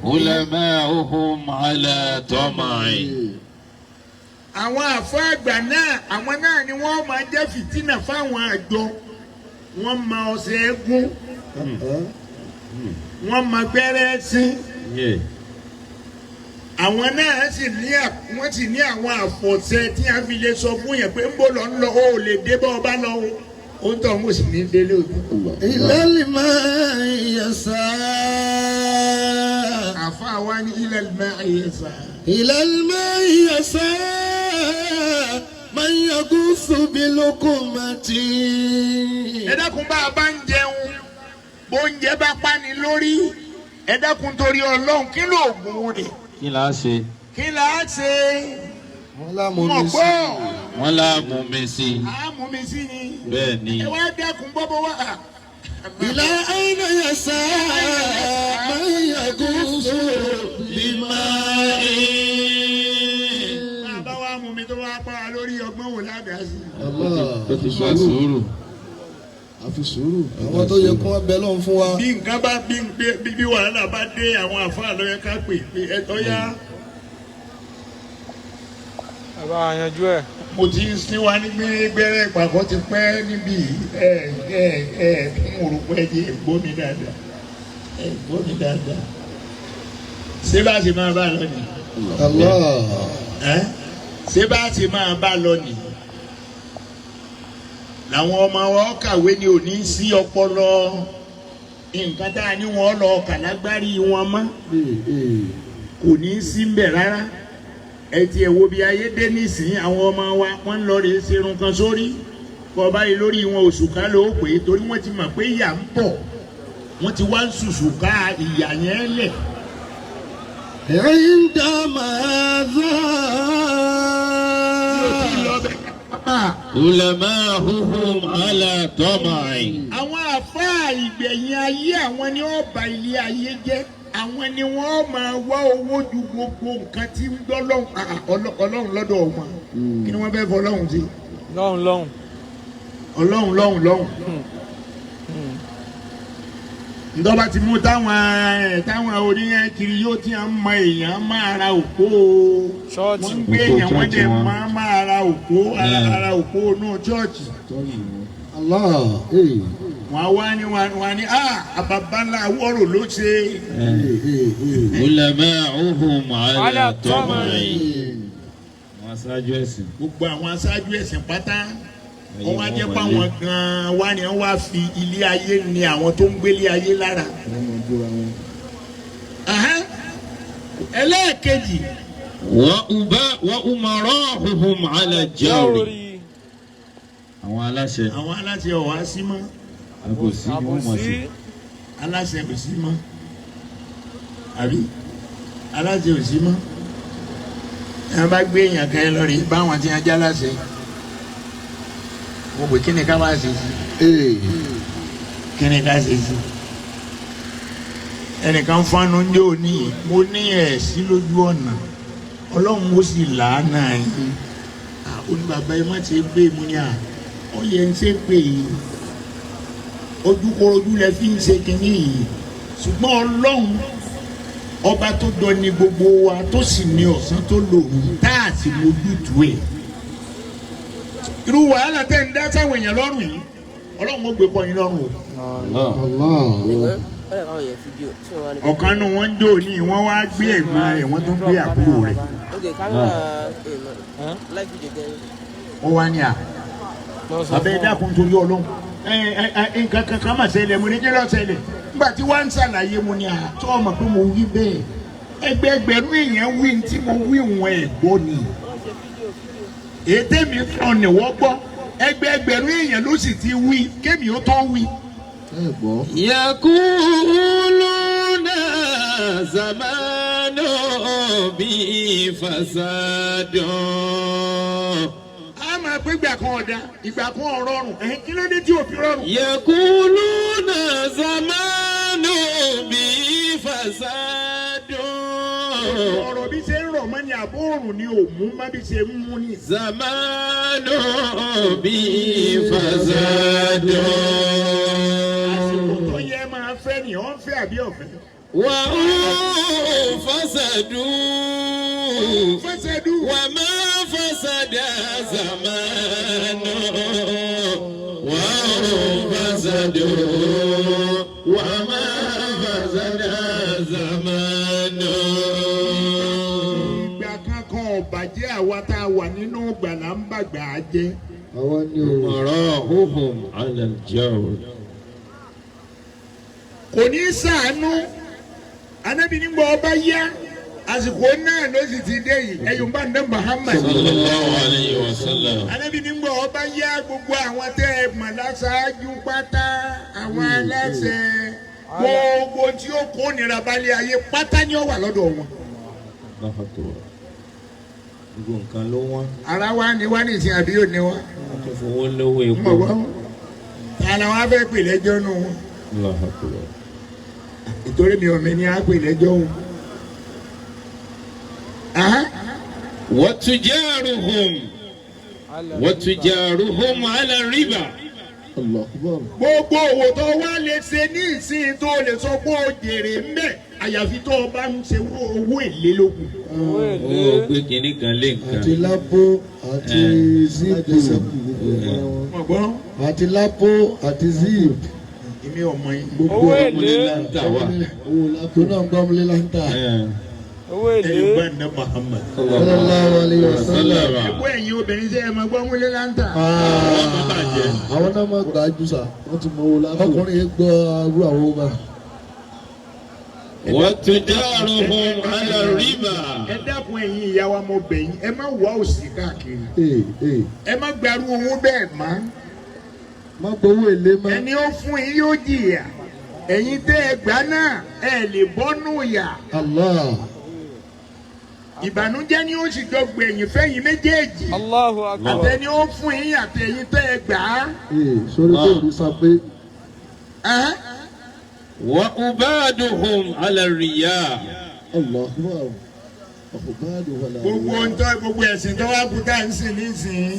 علماؤهم على طمع. àwọn àfọ àgbà náà àwọn náà ni wọ́n máa jẹ́ fìtínà fáwọn àjọ. wọ́n ma ọṣẹ ẹ̀gún wọ́n ma gbẹ́rẹ́ sí. àwọn náà wọ́n sì ní àwọn àfọ̀ṣẹ tí a fi lè sọ fún yẹn pé ń bọ̀ lọ ń lọ ó lè dé bọ́ ọba lọ o. ó ń tọ́ mo sì ní délé òbí. ilal ma'i yasa. àfa wa ní ilal ma'i yasa. ilal ma'i yasa. man yagusu bilukumati. ẹ dákun bá a bá ń jẹun bóúnjẹ bá pani lórí ẹ dákun torí Ọlọ́run kí ló gùn rẹ̀. kí la ṣe. kí la ṣe. wọ́n lá mú mi sí. wọ́n lá mú mi sí. a mú mi sí ni. bẹ́ẹ̀ ni. ẹ wá dákun bọ́bọ́ wá. ila ayna yasa man yagusu bima'i. bàbá wa mú mi tó wá pa lórí ọgbọ́n wò ládàá sí. ó ti gba sùúrù. àfi sùúrù àwọn tó yẹ kó bẹ lọ́n fún wa. bí nǹkan bá bí wàhálà bá dé àwọn àfáà lọ́yẹ ká pè pé ẹ̀tọ́ yá. bàbá àyànjú ẹ̀. mo ti ń sin wa ní gbẹ́rẹ́ ìpàkọ́ ti pẹ́ níbí mo rò pé ẹ gbọ́ mi dáadáa gbọ́ mi dáadáa. ṣé bá a ṣe máa bá a lọ nìyí. ṣé bá a ṣe máa bá a lọ nìyí. làwọn ọmọ wa kàwé ni ò ní sí ọpọlọ nǹkan tá a ní wọn lọ kàlágbárí wọn mọ́ kò ní sí mbẹ rárá ẹ tiẹ̀ wo bí ayé dé nísìnyí àwọn ọmọ wa wọ́n lọ rè serun kan sórí kọ báyìí lórí wọn oṣù ká ló pè é torí wọ́n ti mọ̀ pé ìyà ń bọ̀ wọ́n ti wá ń ṣùṣù ká ìyà yẹn lẹ̀. ẹ̀yin dá máa zá. ulama'uhum ala tama'i. àwọn àfáà ìgbẹ̀yìn ayé àwọn ni wọ́n bà ilé ayé jẹ́ àwọn ni wọ́n máa wá owó ju gbogbo nǹkan tí ń gbọ́ ọlọ́run lọ́dọ̀ wọn kí ni wọ́n fẹ́ fọ ọlọ́run sí. ọlọ́run. ndọ́ba ti mú táwọn oníyẹn kiri yóò ti ń mọ èèyàn máa ra òpó wọ́n gbé èèyàn wọ́n dẹ̀ máa ra òpó ara òpó náà chọ́ọ̀chì. wọ́n wá ní àbàbá ńlá wọ́rọ̀ ló ṣe. ulama'uhum ala tama'i. àwọn aṣáájú ẹ̀sìn. gbogbo àwọn aṣáájú ẹ̀sìn pátá wọ́n wá jẹ́ pé àwọn gan-an wá ní wọ́n wá fi ilé ayé ní àwọn tó ń gbélé ayé lára. ẹlẹ́ẹ̀kejì. wa umara'uhum ala jawri. àwọn aláṣẹ. ọ̀wá sí mọ́. àbòsí ni wọ́n mọ̀ sí. aláṣẹ kò sí mọ́. àbí aláṣẹ ò sí mọ́. ẹ bá gbé èèyàn kan lọ rí báwọn ti ń ajá láṣẹ. mo pè kí ni ká máa ṣe sí. kí ni ká ṣe sí. ẹnìkan fanu ń jò ní mo ní ẹ̀ sí lójú ọ̀nà ọlọ́run mo sì làánà yín. ó ní bàbá ẹ má ṣe gbé mu ní ó yẹ ń ṣe pé ojúkorojú lẹ fi ń ṣe kínní yìí ṣùgbọ́n ọlọ́run ọba tó jọ ní gbogbo wa tó sì ní ọ̀sán tó lòrù tá a sì mójútó ẹ̀. irú wàhálà tẹ́ ń dá sáwọn èèyàn lọ́rùn yìí ọlọ́run ó gbé pọ̀ yín lọ́rùn o. ọ̀kan nù wọ́n jò ní wọ́n wá gbé ẹ̀gbọ́n rẹ̀ wọ́n tún gbé àbúrò rẹ̀. ó wá ní abẹ́ dákun torí ọlọ́run nǹkan kankan mà ṣẹlẹ̀ mo ní kí ló ṣẹlẹ̀ nígbà tí wọ́n ń ṣàlàyé mo ní àtọ́ ọmọ pé mo wí bẹ́ẹ̀ ẹgbẹẹgbẹ̀rún èèyàn wí tí mo wí wọn ẹ̀ gbọ́ ni ètè mi fún ọ nìwọ́ gbọ́ ẹgbẹẹgbẹ̀rún èèyàn ló sì ti wí kémi ó tọ́ wí. yakuluna zamanu bi fasadun. máa pé ìgbà kan ọ̀dà ìgbà kan ọ̀rọ̀rùn kí ló dé tí ò fi rọrùn. yakuluna zamanu bi fasadun. ọ̀rọ̀ bí ṣe ń rọ̀ mọ́ ni àbóòrùn ni òmù má bí ṣe ń mú ni. zamanu bi fasadun. àsìkò tó yẹ máa fẹ́ ni ọ̀ ń fẹ́ àbí ọ̀fẹ́. وهم فسدوا وما فسد زمان وهم فسدوا وما فسد زمان. ìgbà kankan ọ̀bàjẹ́ àwa tá a wà nínú gbàlà ń bàgbà jẹ́. àwọn ni o. مراهم على الجور. kò ní ṣàánú Ànábì nígbà ọba yá àsìkò náà ló sì ti dé yìí ẹ̀yùn bá ndé Muhammad sallallahu alayhi wa sallam. Ànábì nígbà ọba yá gbogbo àwọn tẹ́ ẹ mọ̀ láṣáájú pátá àwọn aláṣẹ gbogbo tí ó kó nira balẹ̀ ayé pátá ni ó wà lọ́dọ̀ wọn. gbogbo nǹkan ló wọ́n. ara wa ni wá ní ìsìn àbí ò ní wá. wọ́n tó fowó lówó epo. mọ̀ wọ́n tààlà wọn fẹ́ pè lẹ́jọ́ nù wọn. ìtorí mi ò mi ní á pè lẹ́jọ́ wọn. وتجارهم على الربا. gbogbo òwò tó wá lè ṣe ní ìsìn tó lè sọ pé ó jèrè ń bẹ àyàfi tó o bá ń ṣe owó èlé lókun. owó gbé kínní kan lé nǹkan. àti lápò àti zipu àti lápò àti zip. èmi ọmọ yìí. owó èlé owó lápò náà ń gbọ́ ọmọlé láńtà. owó èlé. ẹ̀yìn bá ndé Muhammad. sallallahu alayhi wa sallam. ẹ̀kọ́ ẹ̀yin obìnrin ṣe é máa gbọ́ ọmọlé láńtà. àwọn náà máa gbà á jù sá wọ́n ti mọ owó lápò. ọkùnrin yẹn gbọ́ arú àwọn owó bá. وتجارهم على الربا. ẹ dákun ẹ̀yin ìyá wa mo bẹ̀ yín ẹ má wá òṣì káàkiri. ẹ má gbarú owó bẹ́ẹ̀ mọ́. má gbowó èlé mọ́. ẹni ó fún yín yóò jìyà ẹ̀yin tẹ́ ẹ gbà náà ẹ lè bọ́nú yà. Allah. ìbànújẹ́ ni ó sì jọ gbẹ̀yìn fẹ́yìn méjèèjì. Allahu Akbar. àtẹni ó fún yín àtẹ̀yin tẹ́ ẹ gbà á. sórí tó rí sá pé. وأبادهم على الرياء. Allah. gbogbo ẹ̀sìn tó wá kú tá à ń sìn nísìnyí.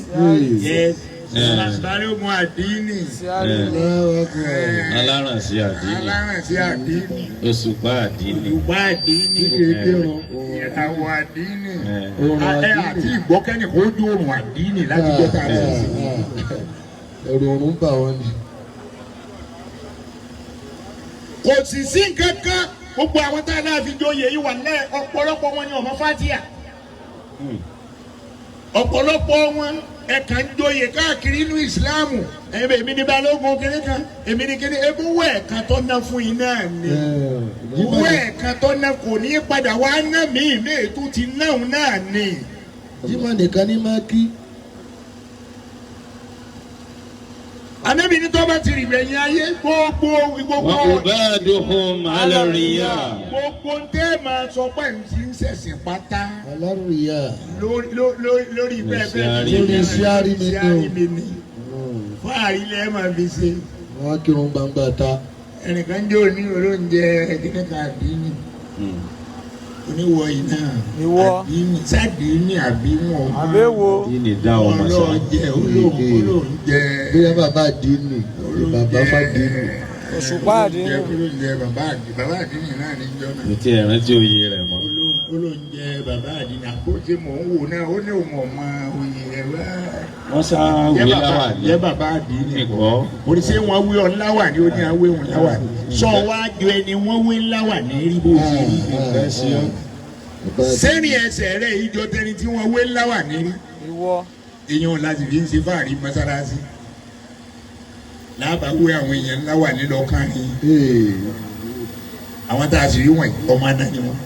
sáré mu àdínì. aláràǹsí àdínì. aláràǹsí àdínì. òṣùpá àdínì. òṣùpá àdínì. ìràwọ̀ àdínì. àti ìgbọ́kẹ́ni kò jó òrùn àdínì láti jẹ́ tá a ti sìn. ẹ̀rù ọ̀run bà wọ́n ni. kò sì sí nǹkan kan gbogbo àwọn tá a náà fi jóye yìí wà lẹ́ ọ̀pọ̀lọpọ̀ wọn ni ọmọ fatia ọ̀pọ̀lọpọ̀ wọn ẹ̀ka ń jóye káàkiri inú ìsìláàmù èmi ní balógun kiri kan èmi ní kiri owó ẹ̀ka tó ná fún yín náà ni owó ẹ̀ka tó ná kò ní padà wá ná míì tó ti náà náà ni. jimá nìkan ní máa kí. Ànábì ní tó bá ti rìn gbẹ̀yìn ayé gbogbo. وأبادهم على الرياء. gbogbo tẹ́ máa sọ pé n ti ń ṣẹ̀sìn pátá. alárùyà. lórí bẹ́ẹ̀ lórí síárì mi ni. fáàrí lẹ́ máa fi ṣe. wọ́n á kírun gbangba ta. ẹnìkan jẹ́ òní olóúnjẹ kíníkà àdínì. oníwọ̀ iná àdínì sádìínì àbí wọn. àbẹ̀wò. yìí dá ọmọ sọ. olóúnjẹ. bóyá bàbá àdínì bàbá fàdínì. òṣùpá àdínì. olóúnjẹ bàbá àdínì náà ní jọ́nà. mo ti rántí oyè rẹ̀ mọ́. olóúnjẹ bàbá àdínì àpótí mò ń wò náà ó ní òun ọmọ oyè rẹ̀ wá. wọ́n sá wí láwà ní. jẹ́ bàbá àdínì ìkọ́. oríṣi wọn wí ọ láwà ní ó ní awé òun láwà ní. sọ wá jọ ẹni wọ́n wí láwà ní rí bó ṣe rí. sẹ́ni ẹsẹ̀ rẹ̀ ìjọ tẹni tí wọ́n wé láwà ní rí. èèyàn láti fi ń ṣe fáàrí mọ́sálásí. lábàáwé àwọn èèyàn láwà nílò kárin. àwọn tá a sì rí wọ̀nyí ọmọ náà ni wọn.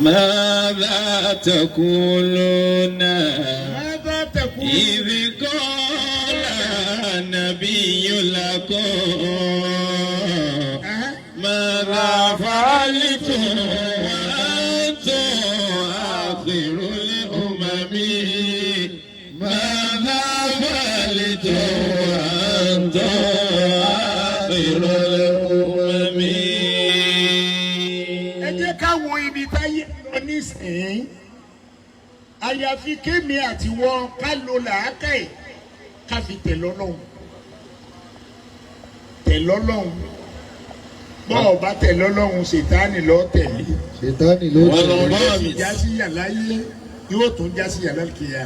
ماذا تقولون إذ قال النبي لكم ماذا فعلتم وأنتم آخر الأمم ماذا فعلتم وأنتم آخر الأمم. ẹ jẹ́ ká wo ibi táyé lọ nísìnyí àyàfi kémi àti wọn ká lo làákàyè ká fi tẹ̀lọ́lọ́hún bọ́ọ̀ bá tẹ̀lé Ọlọ́run ṣètánì lọ tẹ̀lé. ṣètánì ló yóò sì já sí yàrá yé yóò tún já sí yàrá kìíyà.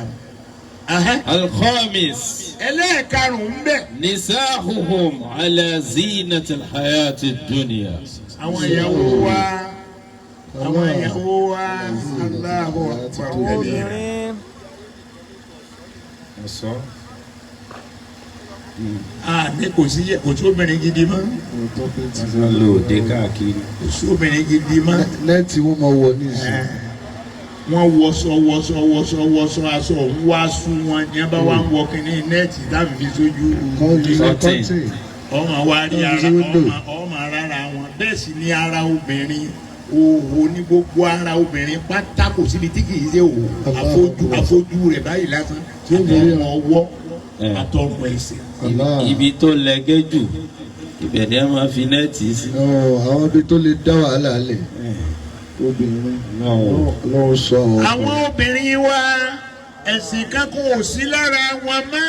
الخامس ẹlẹ́ẹ̀karùn-ún bẹ̀. نساؤهم على زينة الحياة الدنيا. àwọn ìyàwó wa Allahu Akbar. obìnrin. ní kò sí obìnrin gidi mọ́. lòdì káàkiri. kò sí obìnrin gidi mọ́. nẹ́ẹ̀tì wọn máa wọ ní ìsìn. wọ́n wọṣọ aṣọ wá sún wọn ní abá wa ń wọ kínní nẹ́ẹ̀tì dábì fi sójú. ọmọ wa rí ara ọmọ rárá wọn bẹ́ẹ̀ sì ni ara obìnrin òhò ní gbogbo ara obìnrin pátá kò síbi tí kìí ṣe òhò àfojú rẹ̀ báyìí lásán tí ó lè ràn ọwọ́ àtọrùn ẹsẹ̀. ibi tó lẹ́gẹ́ jù ibẹ̀ ni a máa fi nẹ́ẹ̀tì sí. àwọn ibi tó lè dá wàhálà lẹ̀ obìnrin lọ́wọ́ sọ àwọn obìnrin wa ẹ̀sìn kankan ò sí lára wọn mọ́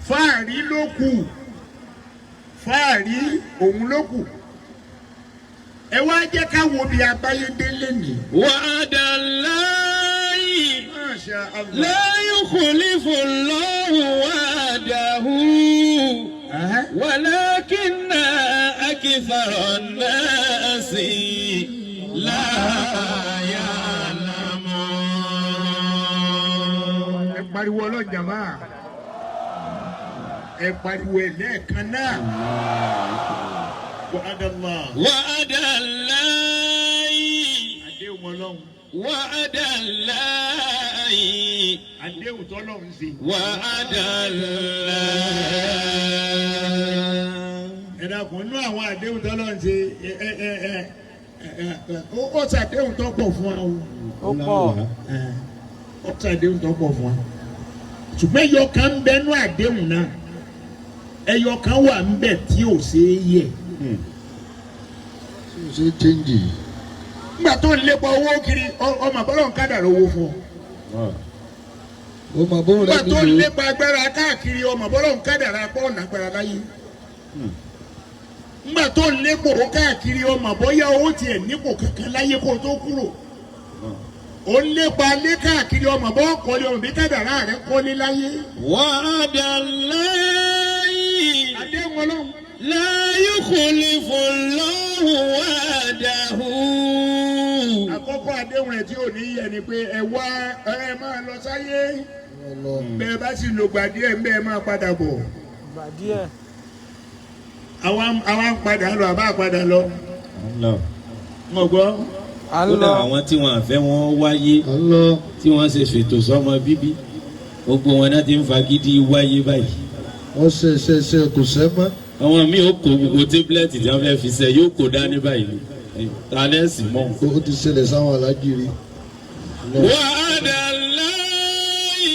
fáàrí ló kù fáàrí òun ló kù. ẹ wá jẹ́ ká wo bí abáyédélé ni. wa'ada Allahi la yukhlifu Allahu wa'dahu walakinna akthara an-nasi la ya'lamun. ẹ pariwo ọlọ́jà máa ẹ pariwo ẹ lẹ́ẹ̀kan náà. وعد الله وعد الله àdéhùn Ọlọ́run وعد الله àdéhùn tọ́lọ́run ṣe. وعد الله. ẹ dákun inú àwọn àdéhùn tọ́lọ́run ṣe ó ṣàdéhùn tó pọ̀ fún wa o. ó pọ̀. ó ṣàdéhùn tó pọ̀ fún wa. ṣùgbọ́n ẹyọ kan ń bẹnu àdéhùn náà ẹyọ kan wà ń bẹ tí ò ṣeé yẹ̀. ṣe change. nígbà tó ń lépa owó kiri ọmọ àbọ̀lọ̀ ń kádàrá owó fún ọ. ọmọ àbọ̀lọ̀ rẹ nígbà tó ń lépa agbára káàkiri ọmọ àbọ̀lọ̀ ń kádàrá pọ̀ nàgbára láyé. nígbà tó ń lépa owó káàkiri ọmọ àbọ̀yá owó tiẹ̀ nípò kankan láyé kó tó kúrò. ó ń lépa lé káàkiri ọmọ àbọ̀ kọ́lé ọmọ bí kádàrá rẹ kọ́lé láyé. wa'ada Allahi àdéhùn Ọlọ́run. la yukhlifu Allahu wa'dahu. àkọ́kọ́ àdéhùn rẹ̀ tí ò ní yẹ ni pé ẹ wá ẹ máa lọ sáyé bẹ́ẹ̀ bá sì lògbà díẹ̀ ń bẹ́ẹ̀ máa padà bọ̀. gbà díẹ̀. àwa ń padà lọ àbá padà lọ. mo gbọ́. kódà àwọn tí wọn àfẹ́ wọn wáyé tí wọ́n ṣe fètò sọ́mọ bíbí gbogbo wọn náà ti ń fagídí wáyé báyìí. wọ́n ṣe kò sẹ́ mọ́. àwọn míì ó kó gbogbo tábìlẹ̀tì tí wọ́n fẹ́ fi ṣe yóò kó dání báyìí tálẹ́sì mọ́. ó ti ṣẹlẹ̀ sáwọn alágiri. wa'ada Allahi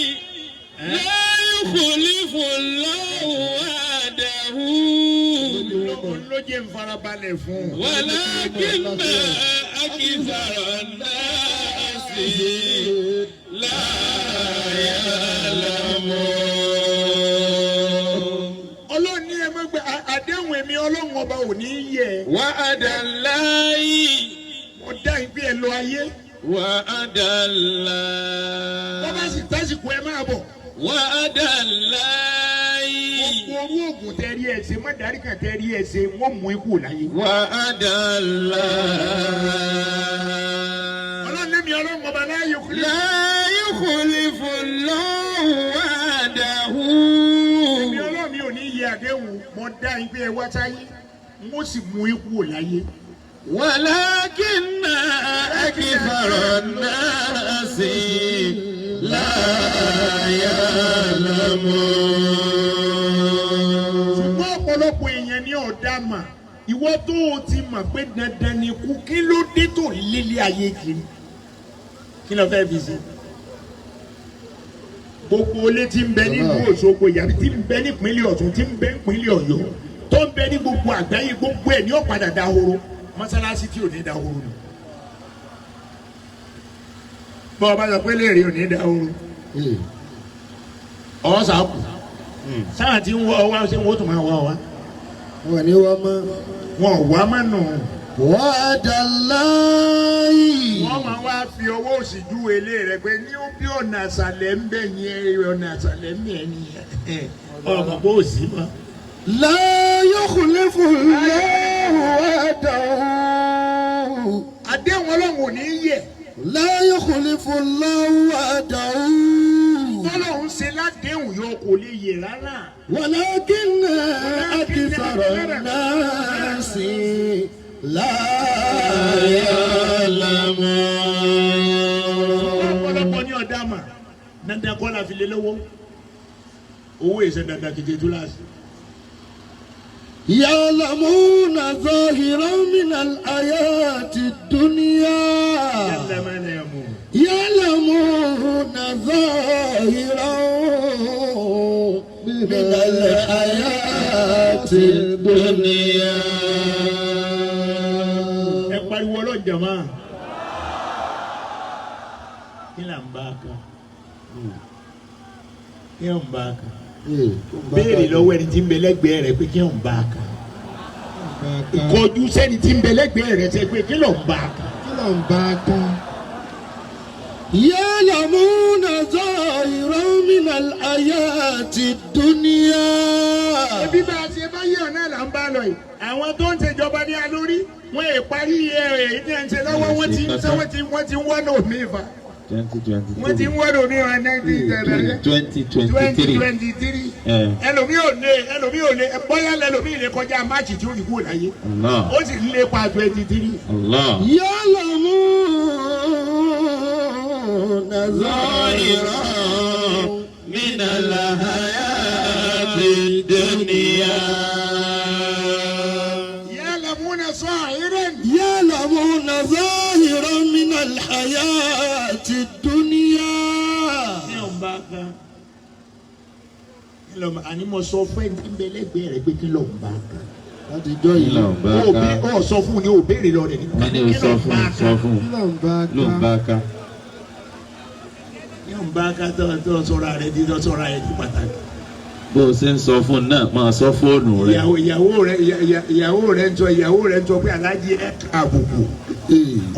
la yukhlifu Allahu wa'dahu. ló jẹ́ nfarabalẹ̀ fún. walakinna akthara an-nasi la ya'lamun. Ọlọ́run ní ẹ má gbé àdéhùn èmi Ọlọ́run ọba ò ní yẹ̀. wa'ada Allahi. mo dá ìgbé ẹ lọ ayé. wa'ada Allahi. wọ́n bá sì tásìkò ẹ máa bọ̀. wa'ada Allahi. gbogbo orú oògùn tẹ́rí ẹ̀ ṣe má darí kan tẹ́rí ẹ̀ ṣe wọ́n mú ikú láyé. wa'ada Allahi. Ọlọ́run ní mi Ọlọ́run ọba la yukhlifu. la yukhlifu Allahu wa'dahu. èmi Ọlọ́run mi ò ní yẹ̀ àdéhùn mo dá ìgbé ẹ wá sáyé mo sì mú ikú láyé. walakinna akthara an-nasi la ya'lamun. ṣùgbọ́n ọ̀pọ̀lọpọ̀ èèyàn ní ọ̀dà mà ìwọ tó o ti mọ̀ pé dandan ni kú kí ló dé tó lélé ayé kiri kí ló fẹ́ fi ṣe. gbogbo olé tí ń bẹ nínú Òṣogbo yàrá tí ń bẹ nípínlẹ̀ Ọ̀ṣun tí ń bẹ nípínlẹ̀ Ọ̀yọ́ tó ń bẹ ní gbogbo àgbáyé gbogbo ẹ̀ ní ọ̀padà dahoro mọ́sálásí tí ò ní dahoro ni. bọ́ ọ bá sọ pé léèrè ò ní dahoro ọ̀ sàkù sáà tí ń wọ ọwọ́ ṣé wọ́n tún máa wá wa. wọn ní wá mọ́. wọn ò wá mọ́ nù wàdàláyì. wọ́n máa wá fi owó òsì júwe ilé rẹ̀ pé ní bí ọ̀nà àṣàlẹ̀ ń bẹ̀ yẹn ọ̀nà àṣàlẹ̀ ń bẹ̀ yẹn ọmọ bó sì mọ́. la yukhlifu Allahu wa'dahu. àdéhùn Ọlọ́run ò ní yẹ̀. la yukhlifu Allahu wa'dahu. Ọlọ́run ṣe ládéhùn yóò kò lè yẹ̀ rárá. walakinna akthara an-nasi la ya'lamun. ọ̀pọ̀lọpọ̀ ní ọ̀dà mà dandan kọ́ la fi lé lọ́wọ́ owó ìṣe dandan kìí tó láti. ya'lamuna zahiran min al-hayati ad-dunya. ya'lamuna zahiran min al-hayati ad-dunya. ẹ pariwo ọlọ́jà máa kí là ń bá a kan kí là ń bá a kan béèrè lọ́wọ́ ẹni tí ń bẹ lẹ́gbẹ̀ẹ́ rẹ̀ pé kí là ń bá a kan ìkọjú sẹ́ni tí ń bẹ lẹ́gbẹ̀ẹ́ rẹ̀ sẹ́ pé kí là ń bá a kan. kí ló ń bá a kan. ya'lamuna zahiran min al-hayati ad-dunya. ẹbí bá a ṣe bá yẹ̀ ọ̀nà là ń bá lọ yìí àwọn tó ń ṣèjọba ní alórí wọn è parí èyí tí ẹ̀ ń ṣe lọ́wọ́ wọ́n ti ń wọ́nà omi fa. 2023. wọ́n ti ń wọ́dọ̀ mi wọn 2023 ẹlòmí ò lè bóyá lẹ́lòmí lè kọjá máàcì tí ó fi kúrò láyé ó sì ń lépa 23. ya'lamuna zahiran min al-hayati ad-dunya. ya'lamuna zahiran. ya'lamuna zahiran min al-hayati ad-dunya. ní ọ̀nba kan àní mo sọ fún ẹni tí ń bẹ lẹ́gbẹ̀ẹ́ rẹ̀ pé kí ló ń bá kan. láti jọ yìí ó sọ fún ni ó béèrè lọ rẹ̀ nípa kí ló ń bá kan. ló ń bá ká. ní ọ̀nba kan tó sọ̀rọ̀ rẹ̀ di pàtàkì. bó o ṣe ń sọ fún un náà máa sọ fóònù rẹ. ìyàwó rẹ̀ ń sọ pé aláàjì ẹ̀ àbùkù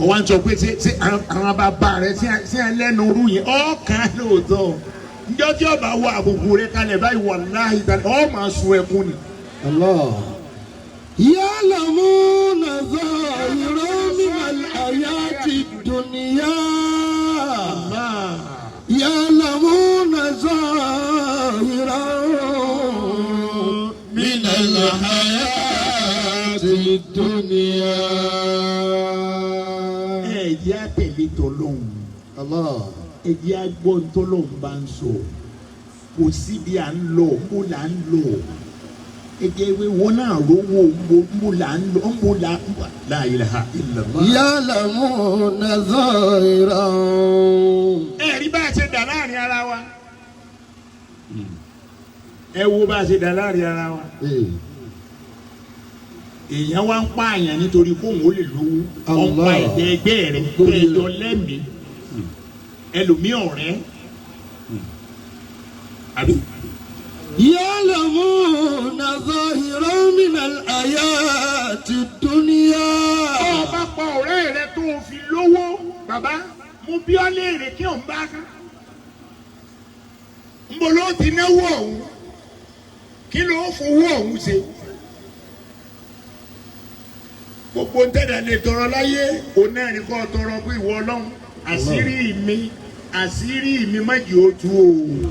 ọwọ́ ń sọ pé ṣé àwọn bàbá rẹ̀ ṣé ẹ lẹ́nu orú yẹn ọ̀kan lóòótọ́ njọ́ tí ọba wọ àbùkù rẹ̀ kalẹ̀ báyìí wallahi ọ̀ máa sun ẹkún ni. Allah. ya'lamuna zahiran min al-hayati ad-dunya. ya'lamuna zahiran min al-hayati ad-dunya. ẹ̀jẹ̀ àtẹ̀lé tó lóhùn. Allah. ẹ̀jẹ̀ agbọ́n tó lóhùn bá ń sọ kò síbi à ń lọ mbó là ń lọ ẹ̀jẹ̀ ìwé wọn náà rówó mbó là ń lọ mbó là ń lọ la ilaha illallah. ya'lamuna zahiran. ẹ̀rí bá a ṣe dà láàrin ara wa ẹ wo bá a ṣe dà láàrin ara wa èèyàn wá ń pààyàn nítorí kóun ó lè lówó ọ̀pá ẹ̀dẹ̀ ẹgbẹ́ rẹ̀ ẹ̀dọ̀ lẹ́mìí ẹlòmíì ọ̀rẹ́ àbí. ya'lamuna zahiran min al-hayati ad-dunya. ọba pa ọ̀rẹ́ rẹ tó o fi lówó bàbá mo bí ọ léèrè kí òun bá ká ń bọ̀ ló ti náwó ọ̀hún kí ló fowó ọ̀hún ṣe. gbogbo ń tẹ̀lé lè tọrọ láyé òun náà ní kó tọrọ pé ìwọ Ọlọ́run àṣírí mi má jẹ́ ó tú o.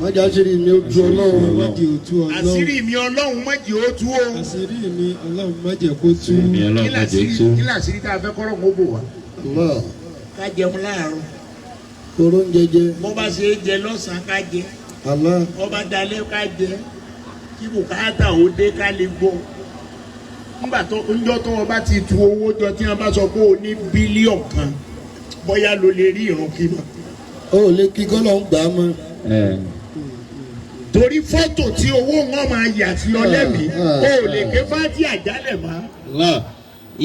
má jẹ́ àṣírí mi ó tú Ọlọ́run má jẹ́ ó tú Ọlọ́run. àṣírí mi Ọlọ́run má jẹ́ ó tú o. àṣírí mi Ọlọ́run má jẹ́ kó tú. kí làṣírí tá a fẹ́ kọ́rọ̀ kó bò wá. ká jẹun láàárọ̀. kóró ń jẹjẹ. bó bá ṣe é jẹ lọ́sàn-án ká jẹ. bó bá dalẹ́ ká jẹ. kí bùkátà ó dé ká lè gbọ́. nígbà tó ńjọ́ tó wọn bá ti tu owó jọ tí wọn bá sọ pé o ní bílíọ̀nù kan bóyá ló lè rí ìrun kí mọ́. ó lè kí kọ́lọ́ ń gbà á mọ́. torí fọ́tò tí owó wọn máa yà sí ọ lẹ́mìí ó lè ké fáti àjálẹ̀ mọ́.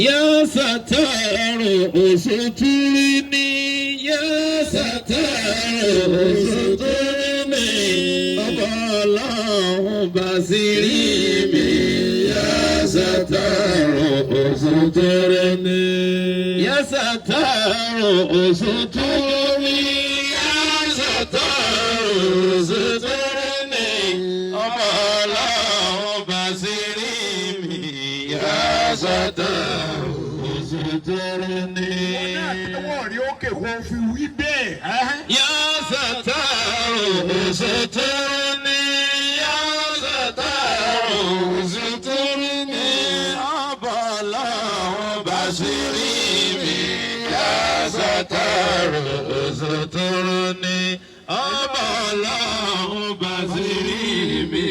yá sàtàrò òṣòtúrí ni yá sàtàrò òṣòtúrí ni ọba Ọlọ́run bá sí rí mi yá sàtàrò òṣòtúrí. suturni. Ya Sataru suturni. Ya Sataru suturni. Ọba Ọlọ́run basiri mi. Ya Sataru suturni. Wọ́n rí òkè kó fi wí bẹ́ẹ̀. Ya Sataru suturni. Ya Sataru suturni. Ọba Ọlọ́run basiri mi. Ya Sataru suturni. Ọba Ọlọ́run basiri mi.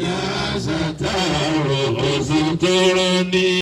Ya Sataru suturni.